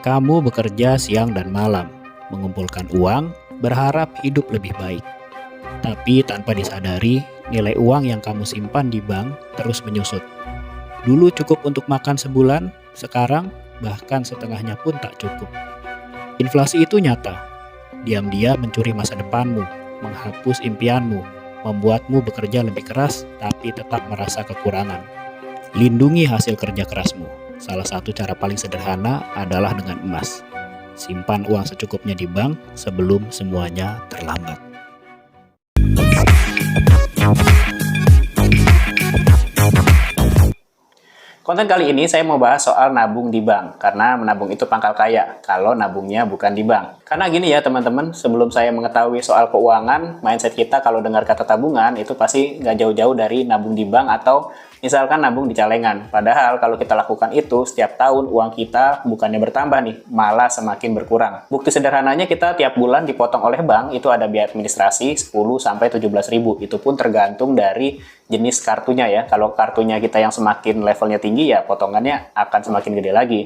Kamu bekerja siang dan malam, mengumpulkan uang, berharap hidup lebih baik. Tapi tanpa disadari, nilai uang yang kamu simpan di bank terus menyusut. Dulu cukup untuk makan sebulan, sekarang bahkan setengahnya pun tak cukup. Inflasi itu nyata. Diam-diam mencuri masa depanmu, menghapus impianmu, membuatmu bekerja lebih keras tapi tetap merasa kekurangan. Lindungi hasil kerja kerasmu. Salah satu cara paling sederhana adalah dengan emas. Simpan uang secukupnya di bank sebelum semuanya terlambat. Konten kali ini saya mau bahas soal nabung di bank, karena menabung itu pangkal kaya kalau nabungnya bukan di bank. Karena gini ya teman-teman, sebelum saya mengetahui soal keuangan, mindset kita kalau dengar kata tabungan itu pasti nggak jauh-jauh dari nabung di bank atau misalkan nabung di celengan. Padahal kalau kita lakukan itu, setiap tahun uang kita bukannya bertambah nih, malah semakin berkurang. Bukti sederhananya kita tiap bulan dipotong oleh bank, itu ada biaya administrasi 10-17 ribu. Itu pun tergantung dari jenis kartunya ya. Kalau kartunya kita yang semakin levelnya tinggi ya potongannya akan semakin gede lagi.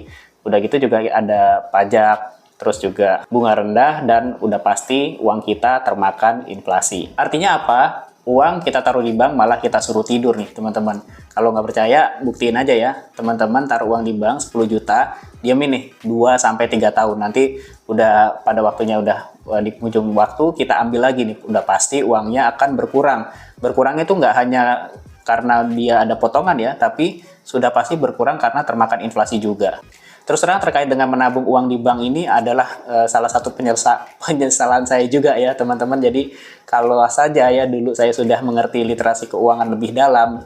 Udah gitu juga ada pajak, terus juga bunga rendah, dan udah pasti uang kita termakan inflasi. Artinya apa? Uang kita taruh di bank malah kita suruh tidur nih teman-teman. Kalau nggak percaya buktiin aja ya. Teman-teman taruh uang di bank 10 juta, diamin nih 2-3 tahun. Nanti udah pada waktunya udah di ujung waktu kita ambil lagi nih. Udah pasti uangnya akan berkurang. Berkurangnya itu nggak hanya karena dia ada potongan ya, tapi sudah pasti berkurang karena termakan inflasi juga. Terus terang terkait dengan menabung uang di bank ini adalah salah satu penyesalan saya juga ya teman-teman. Jadi kalau saja ya dulu saya sudah mengerti literasi keuangan lebih dalam,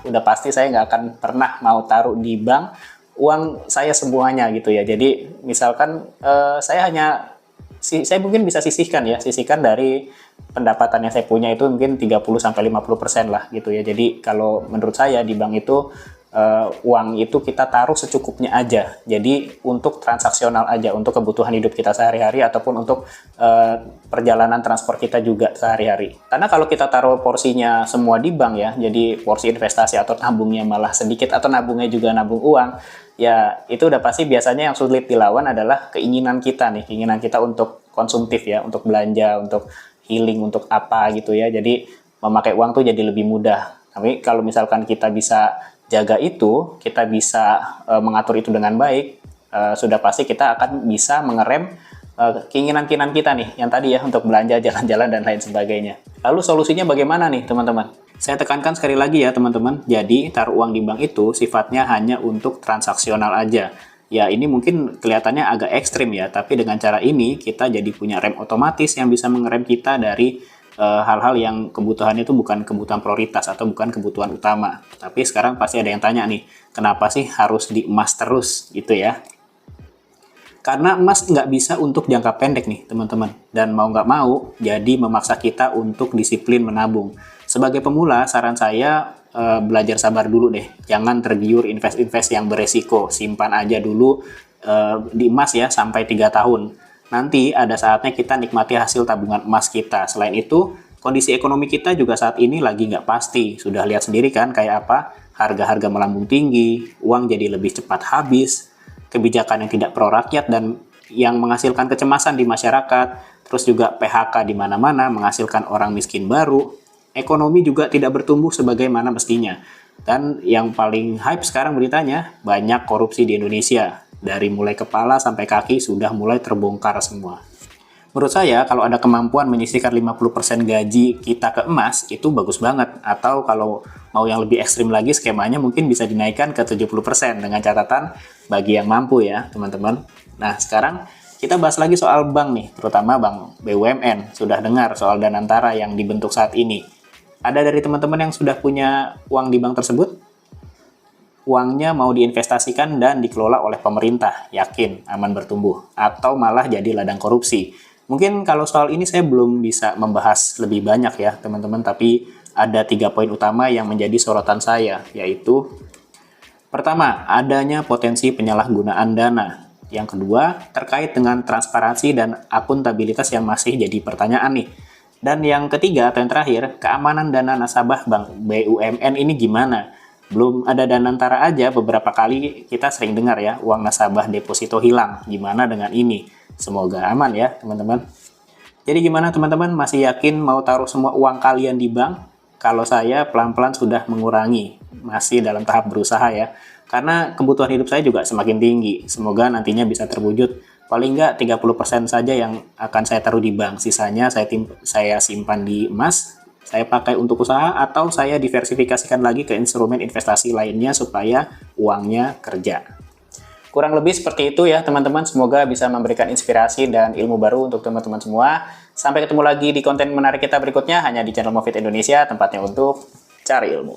udah pasti saya nggak akan pernah mau taruh di bank uang saya semuanya gitu ya. Jadi misalkan saya mungkin bisa sisihkan dari pendapatan yang saya punya itu mungkin 30-50% lah gitu ya. Jadi kalau menurut saya di bank itu uang itu kita taruh secukupnya aja. Jadi untuk transaksional aja, untuk kebutuhan hidup kita sehari-hari ataupun untuk perjalanan transport kita juga sehari-hari. Karena kalau kita taruh porsinya semua di bank ya, jadi porsi investasi atau nabungnya malah sedikit atau nabungnya juga nabung uang, ya itu udah pasti biasanya yang sulit dilawan adalah keinginan kita nih, keinginan kita untuk konsumtif ya, untuk belanja, untuk healing, untuk apa gitu ya. Jadi memakai uang tuh jadi lebih mudah. Tapi kalau misalkan kita bisa jaga itu, kita bisa mengatur itu dengan baik, sudah pasti kita akan bisa mengerem keinginan-keinginan kita nih, yang tadi ya untuk belanja, jalan-jalan, dan lain sebagainya. Lalu solusinya bagaimana nih teman-teman? Saya tekankan sekali lagi ya teman-teman, jadi taruh uang di bank itu sifatnya hanya untuk transaksional aja. Ya ini mungkin kelihatannya agak ekstrim ya, tapi dengan cara ini kita jadi punya rem otomatis yang bisa mengerem kita dari hal-hal yang kebutuhannya itu bukan kebutuhan prioritas atau bukan kebutuhan utama. Tapi sekarang pasti ada yang tanya nih, kenapa sih harus di emas terus gitu ya? Karena emas nggak bisa untuk jangka pendek nih teman-teman. Dan mau nggak mau, jadi memaksa kita untuk disiplin menabung. Sebagai pemula, saran saya belajar sabar dulu deh. Jangan tergiur invest-invest yang beresiko. Simpan aja dulu di emas ya sampai 3 tahun. Nanti ada saatnya kita nikmati hasil tabungan emas kita. Selain itu, kondisi ekonomi kita juga saat ini lagi nggak pasti. Sudah lihat sendiri kan kayak apa? Harga-harga melambung tinggi, uang jadi lebih cepat habis, kebijakan yang tidak pro rakyat dan yang menghasilkan kecemasan di masyarakat, terus juga PHK di mana-mana menghasilkan orang miskin baru, ekonomi juga tidak bertumbuh sebagaimana mestinya. Dan yang paling hype sekarang beritanya, banyak korupsi di Indonesia. Dari mulai kepala sampai kaki sudah mulai terbongkar semua. Menurut saya kalau ada kemampuan menyisihkan 50% gaji kita ke emas itu bagus banget. Atau kalau mau yang lebih ekstrim lagi skemanya mungkin bisa dinaikkan ke 70% dengan catatan bagi yang mampu ya teman-teman. Nah sekarang kita bahas lagi soal bank nih, terutama bank BUMN. Sudah dengar soal Danantara yang dibentuk saat ini. Ada dari teman-teman yang sudah punya uang di bank tersebut? Uangnya mau diinvestasikan dan dikelola oleh pemerintah, yakin aman bertumbuh, atau malah jadi ladang korupsi. Mungkin kalau soal ini saya belum bisa membahas lebih banyak ya teman-teman, tapi ada 3 poin utama yang menjadi sorotan saya, yaitu pertama, adanya potensi penyalahgunaan dana. Yang kedua, terkait dengan transparansi dan akuntabilitas yang masih jadi pertanyaan nih. Dan yang ketiga atau yang terakhir, keamanan dana nasabah bank BUMN ini gimana? Belum ada Danantara aja, beberapa kali kita sering dengar ya, uang nasabah deposito hilang. Gimana dengan ini? Semoga aman ya, teman-teman. Jadi gimana teman-teman, masih yakin mau taruh semua uang kalian di bank? Kalau saya pelan-pelan sudah mengurangi, masih dalam tahap berusaha ya. Karena kebutuhan hidup saya juga semakin tinggi. Semoga nantinya bisa terwujud. Paling nggak 30% saja yang akan saya taruh di bank. Sisanya saya simpan di emas, saya pakai untuk usaha, atau saya diversifikasikan lagi ke instrumen investasi lainnya supaya uangnya kerja. Kurang lebih seperti itu ya teman-teman, semoga bisa memberikan inspirasi dan ilmu baru untuk teman-teman semua. Sampai ketemu lagi di konten menarik kita berikutnya, hanya di channel Mofit Indonesia, tempatnya untuk cari ilmu.